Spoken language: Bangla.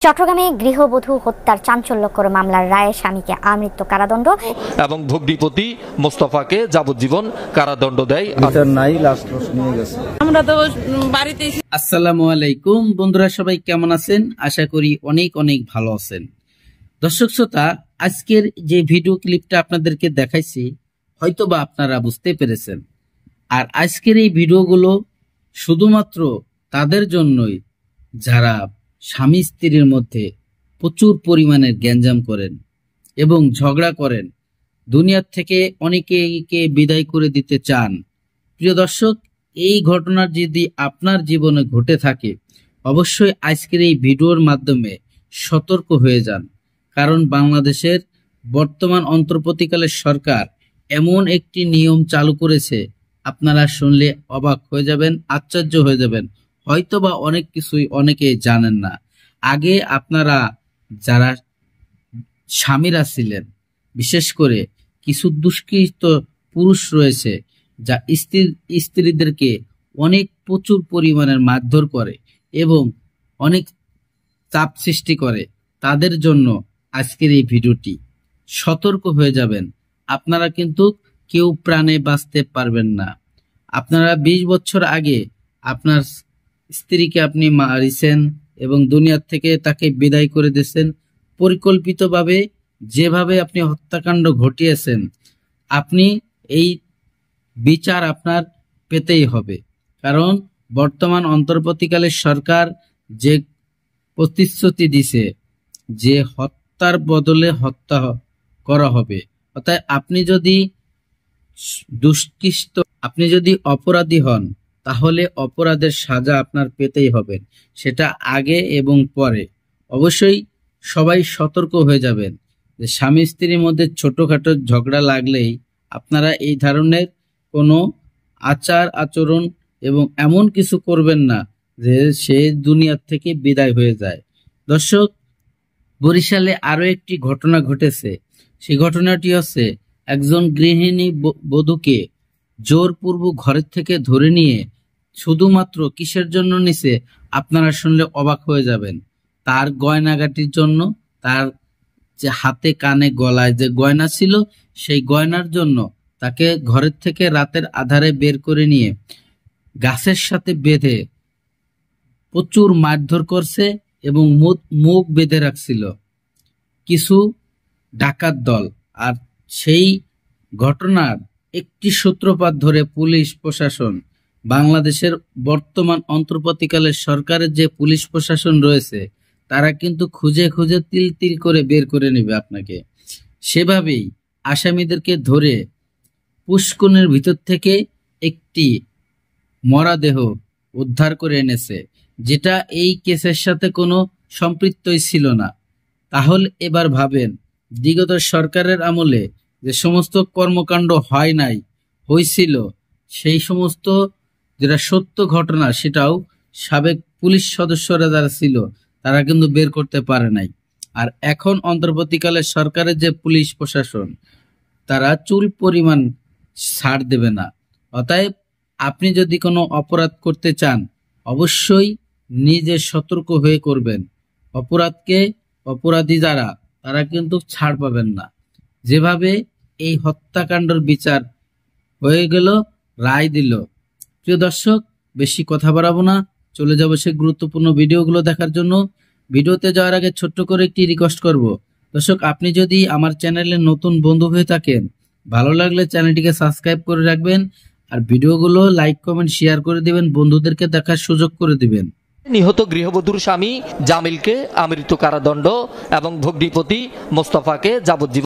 চট্টগ্রামে গৃহবধূ হত্যার চাঞ্চল্যকর মামলার রায়ে স্বামীকে আমৃত্যু কারাদণ্ড এবং ভগ্নিপতি মোস্তফাকে যাবজ্জীবন কারাদণ্ড দেয়। আসসালামু আলাইকুম বন্ধুরা, সবাই কেমন আছেন? আশা করি অনেক অনেক ভালো আছেন। দর্শক শ্রোতা, আজকের যে ভিডিও ক্লিপটা আপনাদেরকে দেখাইছি হয়তোবা আপনারা বুঝতে পেরেছেন। আর আজকের এই ভিডিওগুলো শুধুমাত্র তাদের জন্যই যারা স্বামী স্ত্রীর মধ্যে প্রচুর পরিমাণের গ্যাঞ্জাম করেন এবং ঝগড়া করেন, দুনিয়ার থেকে অনেকেকে বিদায় করে দিতে চান। প্রিয় দর্শক, এই ঘটনা যদি আপনার জীবনে ঘটে থাকে, অবশ্যই আজকের এই ভিডিওর মাধ্যমে সতর্ক হয়ে যান। কারণ বাংলাদেশের বর্তমান অন্তর্বর্তীকালের সরকার এমন একটি নিয়ম চালু করেছে, আপনারা শুনলে অবাক হয়ে যাবেন, আশ্চর্য হয়ে যাবেন। হয়তোবা অনেক কিছুই অনেকেই জানেন না। আগে আপনারা যারা স্বামীরা ছিলেন, বিশেষ করে কিছু দুষ্কৃত পুরুষ রয়েছে যা স্ত্রীদেরকে অনেক প্রচুর পরিমাণের মারধর করে এবং অনেক চাপ সৃষ্টি করে, তাদের জন্য আজকের এই ভিডিওটি। সতর্ক হয়ে যাবেন, আপনারা কিন্তু কেউ প্রাণে বাঁচতে পারবেন না। আপনারা 20 বছর আগে আপনার স্ত্রীকে আপনি মারিছেন এবং দুনিয়ার থেকে তাকে বিদায় করে দিয়েছেন পরিকল্পিতভাবে। যেভাবে আপনি হত্যাকাণ্ড ঘটিয়েছেন, আপনি এই বিচার আপনার পেতেই হবে। কারণ বর্তমান অন্তর্বর্তীকালের সরকার যে প্রতিশ্রুতি দিছে যে হত্যার বদলে হত্যা করা হবে, অর্থাৎ আপনি যদি অপরাধী হন তাহলে অপরাধের সাজা আপনার পেতেই হবে, সেটা আগে এবং পরে। অবশ্যই সবাই সতর্ক হয়ে যাবেন যে স্বামী স্ত্রীর মধ্যে ছোটখাটো ঝগড়া লাগলেই আপনারা এই ধরনের কোনো আচার আচরণ এবং এমন কিছু করবেন না যে সে দুনিয়ার থেকে বিদায় হয়ে যায়। দর্শক, বরিশালে আরো একটি ঘটনা ঘটেছে। সেই ঘটনাটি হচ্ছে একজন গৃহিণী বধূকে জোরপূর্বক ঘরের থেকে ধরে নিয়ে শুধুমাত্র কিসের জন্য নিছে আপনারা শুনলে অবাক হয়ে যাবেন। তার গয়নাগাটির জন্য, তার যে হাতে কানে গলায় যে গয়না ছিল সেই গয়নার জন্য তাকে ঘরের থেকে রাতের আধারে বের করে নিয়ে গাছের সাথে বেঁধে প্রচুর মারধর করছে এবং মুখ বেঁধে রাখছিল কিছু ডাকাত দল। আর সেই ঘটনার একটি সূত্রপাত ধরে পুলিশ প্রশাসন, বাংলাদেশের বর্তমান অন্তর্বর্তীকালের সরকারের যে পুলিশ প্রশাসন রয়েছে, তারা কিন্তু খুঁজে খুঁজে তিল তিল করে বের করে নেবে আপনাকে। সেভাবেই আসামিদেরকে ধরে পুষ্কুনের ভিতর থেকে একটি মরাদেহ উদ্ধার করে এনেছে, যেটা এই কেসের সাথে কোনো সম্পৃক্তই ছিল না। তাহলে এবার ভাবেন, বিগত সরকারের আমলে যে সমস্ত কর্মকাণ্ড হয়েছিল, সেই সমস্ত যেটা সত্য ঘটনা, সেটাও সাবেক পুলিশ সদস্যরা যারা ছিল তারা কিন্তু বের করতে পারে নাই। আর এখন অন্তর্বর্তীকালের সরকারের যে পুলিশ প্রশাসন, তারা চুল পরিমাণ ছাড় দেবে না। অতএব আপনি যদি কোনো অপরাধ করতে চান, অবশ্যই নিজে সতর্ক হয়ে করবেন। অপরাধী যারা, তারা কিন্তু ছাড় পাবেন না। যেভাবে এই হত্যাকাণ্ডের বিচার হয়ে গেল, রায় দিল। প্রিয় দর্শক, বেশি কথা বাড়াবো না, চলে যাবো সে গুরুত্বপূর্ণ ভিডিওগুলো দেখার জন্য। ভিডিওতে যাওয়ার আগে ছোট্ট করে একটি রিকোয়েস্ট করব। দর্শক, আপনি যদি আমার চ্যানেলে নতুন বন্ধু হয়ে থাকেন, ভালো লাগলে চ্যানেলটিকে সাবস্ক্রাইব করে রাখবেন আর ভিডিওগুলো লাইক কমেন্ট শেয়ার করে দিবেন, বন্ধুদেরকে দেখার সুযোগ করে দিবেন। নিহত গৃহবধূর স্বামী জামিলকে আমৃত্যু কারাদণ্ড এবং ভগ্নিপতি মোস্তফাকে যাবজ্জীবন